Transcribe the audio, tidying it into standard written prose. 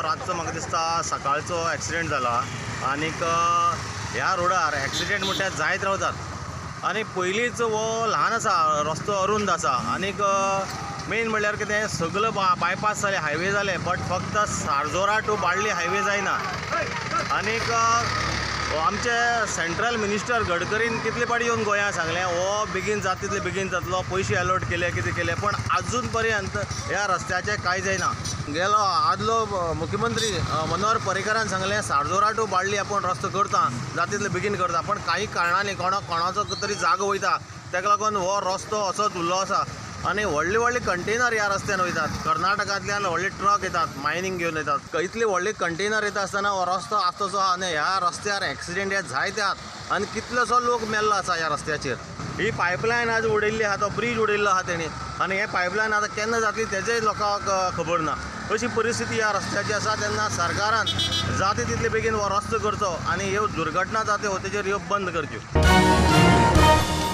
रातचो म्हाका दिसता सकाळचो एक्सिडेंट जाला आनीक ह्या रोडार एक्सिडेंट म्हणल्यार जायत रावतात आनी पयलींच हो ल्हान आसा रस्तो अरुंद आसा आनीक मेन म्हणल्यार कितें सगळो बायपास जाले हायवे जाले बट फक्त सारजोरा टू बाळ्ळी हायवे जायना आनीक आमचे सेंट्रल मिनिस्टर गडकरीन कितले पाटी येवन गोंया सांगलें हो बेगीन जाता तितले बेगीन जातलो पयशे अलॉट केले कितें केले पण अजून पर्यंत ह्या रस्त्याचें कांय जायना गेलो आदलो मुख्यमंत्री मनोहर पर्रीकारान सांगलें सारजोरा टू बाळ्ळी आपूण रस्तो करता जाता तितले बेगीन करता पण काही कारणांनी कोणाचो तरी जागो वयता ताका लागून हो रस्तो असोच उरलो आसा आनी व्हडले व्हडले कंटेनर ह्या रस्त्यान वयतात कर्नाटकांतल्यान व्हडले ट्रक येतात मायनिंग घेवन येतात इतले व्हडले कंटेनर येता आसतना हो रस्तो आसतसो आहा आनी ह्या रस्त्यार एक्सिडेंट हे जायते आहात आनी कितलोसो लोक मेल्लो आसा ह्या रस्त्याचेर ही पायपलायन आज उडयल्ली आहा तो ब्रीज उडयल्लो आहा तेणी आनी हे पायपलायन आतां केन्ना जातली तेजेय लोकांक खबर ना अशी परिस्थिती ह्या रस्त्याची आसा तेन्ना सरकारान जाता तितले बेगीन हो रस्तो करचो आनी ह्यो दुर्घटना जात्यो तेजेर ह्यो बंद करच्यो.